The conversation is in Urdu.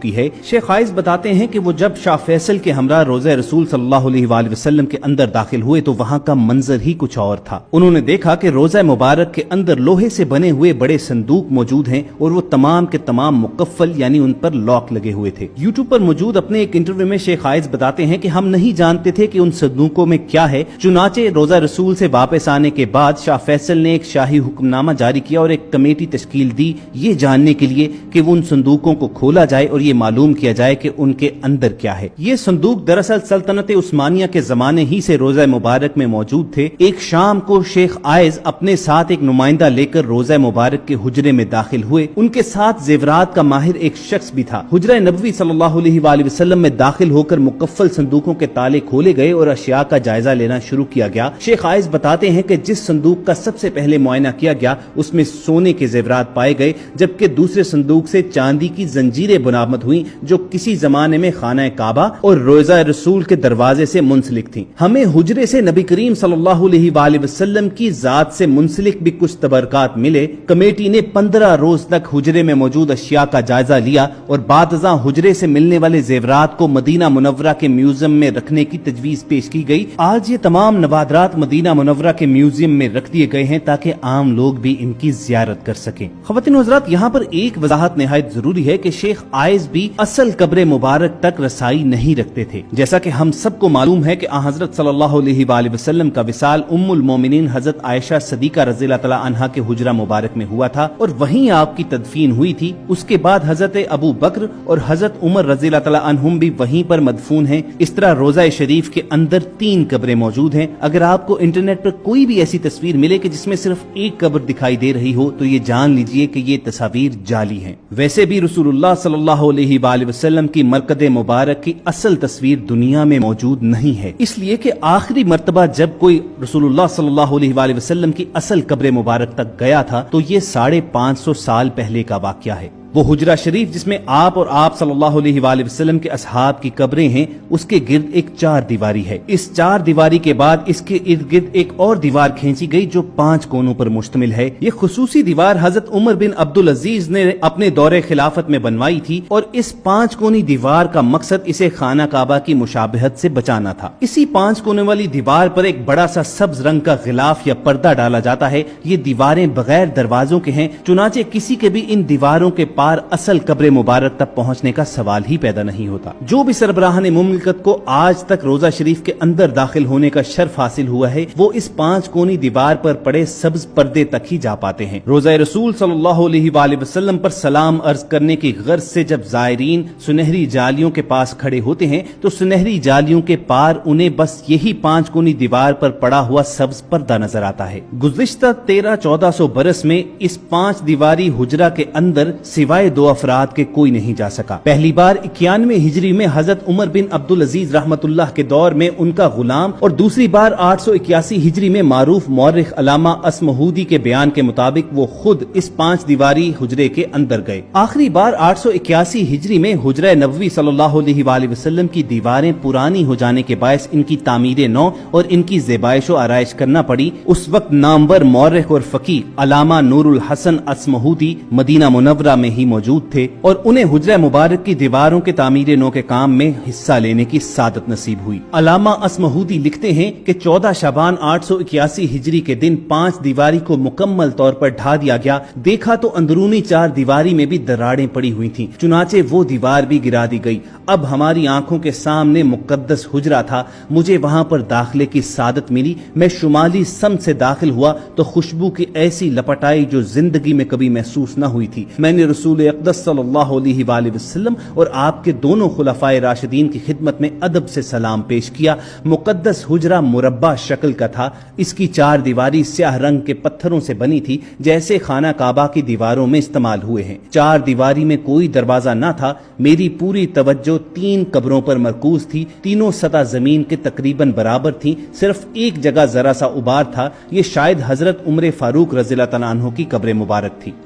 کی ہے۔ شیخ عائز بتاتے ہیں کہ وہ جب شاہ فیصل کے ہمراہ روضہ رسول صلی اللہ علیہ وآلہ وسلم کے اندر داخل ہوئے تو وہاں کا منظر ہی کچھ اور تھا۔ انہوں نے دیکھا کہ روضہ مبارک کے اندر لوہے سے بنے ہوئے بڑے صندوق موجود ہیں اور وہ تمام کے تمام مقفل یعنی ان پر لاک لگے ہوئے تھے۔ یوٹیوب پر موجود اپنے ایک انٹرویو میں شیخ عائز بتاتے ہیں کہ ہم نہیں جانتے تھے کہ ان صندوقوں میں کیا ہے، چنانچہ روضہ رسول سے واپس آنے کے بعد شاہ فیصل نے ایک شاہی حکم نامہ جاری کیا اور ایک کمیٹی تشکیل دی یہ جاننے کے لیے کہ ان صندوقوں کو کھولا جائے اور یہ معلوم کیا جائے کہ ان کے اندر کیا ہے۔ یہ صندوق دراصل سلطنت عثمانیہ کے زمانے ہی سے روضہ مبارک میں موجود تھے۔ ایک شام کو شیخ عائز اپنے ساتھ ایک نمائندہ لے کر روضہ مبارک کے حجرے میں داخل ہوئے۔ ان کے ساتھ زیورات کا ماہر ایک شخص بھی تھا۔ حجرہ نبوی صلی اللہ علیہ وآلہ وسلم میں داخل ہو کر مقفل صندوقوں کے تالے کھولے گئے اور اشیاء کا جائزہ لینا شروع کیا گیا۔ شیخ عائز بتاتے ہیں کہ جس صندوق کا سب سے پہلے معائنہ کیا گیا اس میں سونے کے زیورات پائے گئے، جبکہ دوسرے صندوق سے چاندی کی زنجیریں برآمد ہوئیں جو کسی زمانے میں خانہ کعبہ اور روضہ رسول کے دروازے سے منسلک تھیں۔ ہمیں حجرے سے نبی کریم صلی اللہ علیہ وآلہ وسلم کی ذات سے منسلک بھی کچھ تبرکات ملے۔ کمیٹی نے 15 روز تک حجرے میں موجود اشیاء کا جائزہ لیا اور بعد ازاں حجرے سے ملنے والے زیورات کو مدینہ منورہ کے میوزیم میں رکھنے کی تجویز پیش کی گئی۔ آج یہ تمام نوادرات مدینہ منورہ کے میوزیم میں رکھ دیے گئے ہیں تاکہ عام لوگ بھی ان کی زیارت کر سکیں۔ خواتین و حضرات، یہاں پر ایک وضاحت نہایت ضروری ہے کہ شیخ عائز بھی اصل قبر مبارک تک رسائی نہیں رکھتے تھے۔ جیسا کہ ہم سب کو معلوم ہے کہ حضرت صلی اللہ علیہ وآلہ وسلم کا وصال ام المومنین حضرت عائشہ صدیقہ رضی اللہ تعالی عنہا کے حجرہ مبارک میں ہوا تھا اور وہیں آپ کی تدفین ہوئی تھی۔ اس کے بعد حضرت ابو بکر اور حضرت عمر رضی اللہ تعالی عنہم بھی وہیں پر مدفون ہیں۔ اس طرح روضہ شریف کے اندر 3 قبریں موجود ہیں۔ اگر آپ کو انٹرنیٹ پر کوئی بھی ایسی تصویر ملے کہ جس میں صرف ایک قبر دکھائی دے رہی ہو تو یہ جان لیجئے کہ یہ تصاویر جعلی ہیں۔ ویسے بھی رسول اللہ صلی اللہ علیہ وآلہ وسلم کی مرقد مبارک کی اصل تصویر دنیا میں موجود نہیں ہے، اس لیے کہ آخری مرتبہ جب کوئی رسول اللہ صلی اللہ علیہ وآلہ وسلم کی اصل قبر مبارک تک گیا تھا تو یہ 550 سال پہلے کا واقعہ ہے۔ وہ حجرہ شریف جس میں آپ اور آپ صلی اللہ علیہ وآلہ وسلم کے اصحاب کی قبریں ہیں، اس کے گرد ایک 4 دیواری ہے۔ اس 4 دیواری کے بعد اس کے ارد گرد ایک اور دیوار کھینچی گئی جو 5 کونوں پر مشتمل ہے۔ یہ خصوصی دیوار حضرت عمر بن عبدالعزیز نے اپنے دور خلافت میں بنوائی تھی اور اس 5 کونی دیوار کا مقصد اسے خانہ کعبہ کی مشابہت سے بچانا تھا۔ اسی 5 کونے والی دیوار پر ایک بڑا سا سبز رنگ کا غلاف یا پردہ ڈالا جاتا ہے۔ یہ دیواریں بغیر دروازوں کے ہیں، چنانچہ کسی کے بھی ان دیواروں کے اصل قبر مبارک تک پہنچنے کا سوال ہی پیدا نہیں ہوتا۔ جو بھی سربراہان مملکت کو آج تک روضہ شریف کے اندر داخل ہونے کا شرف حاصل ہوا ہے وہ اس 5 کونی دیوار پر پڑے سبز پردے تک ہی جا پاتے ہیں۔ روضہ رسول صلی اللہ علیہ وآلہ وسلم پر سلام عرض کرنے کی غرض سے جب زائرین سنہری جالیوں کے پاس کھڑے ہوتے ہیں تو سنہری جالیوں کے پار انہیں بس یہی 5 کونی دیوار پر پڑا ہوا سبز پردہ نظر آتا ہے۔ گزشتہ 1300-1400 برس میں اس 5 دیواری حجرہ کے اندر سوائے 2 افراد کے کوئی نہیں جا سکا۔ پہلی بار 91 ہجری میں حضرت عمر بن عبدالعزیز رحمت اللہ کے دور میں ان کا غلام، اور دوسری بار 881 ہجری میں معروف مورخ علامہ اسمہودی کے بیان کے مطابق وہ خود اس 5 دیواری حجرے کے اندر گئے۔ آخری بار 881 ہجری میں حجرہ نبوی صلی اللہ علیہ وآلہ وسلم کی دیواریں پرانی ہو جانے کے باعث ان کی تعمیر نو اور ان کی زیبائش و آرائش کرنا پڑی۔ اس وقت نامور مورخ اور فقیہ علامہ نور الحسن اسمہودی مدینہ منورہ میں ہی موجود تھے اور انہیں حجرہ مبارک کی دیواروں کے تعمیر نو کے کام میں حصہ لینے کی سعادت نصیب ہوئی۔ علامہ اسمہودی لکھتے ہیں کہ 14 شعبان 881 ہجری کے دن 5 دیواری کو مکمل طور پر ڈھا دیا گیا۔ دیکھا تو اندرونی 4 دیواری میں بھی دراڑیں پڑی ہوئی تھیں، چنانچہ وہ دیوار بھی گرا دی گئی۔ اب ہماری آنکھوں کے سامنے مقدس حجرہ تھا۔ مجھے وہاں پر داخلے کی سعادت ملی۔ میں شمالی سمت سے داخل ہوا تو خوشبو کی ایسی لپٹ آئی جو زندگی میں کبھی محسوس نہ ہوئی تھی۔ میں نے رسول اقدس صلی اللہ علیہ وآلہ وسلم اور آپ کے دونوں خلفائے راشدین کی خدمت میں ادب سے سلام پیش کیا۔ مقدس حجرہ مربع شکل کا تھا۔ اس کی 4 دیواری سیاہ رنگ کے پتھروں سے بنی تھی جیسے خانہ کعبہ کی دیواروں میں استعمال ہوئے ہیں۔ 4 دیواری میں کوئی دروازہ نہ تھا۔ میری پوری توجہ 3 قبروں پر مرکوز تھی۔ تینوں سطح زمین کے تقریباً برابر تھیں، صرف ایک جگہ ذرا سا ابار تھا۔ یہ شاید حضرت عمر فاروق رضی اللہ تعالیٰ عنہ کی قبر مبارک تھی۔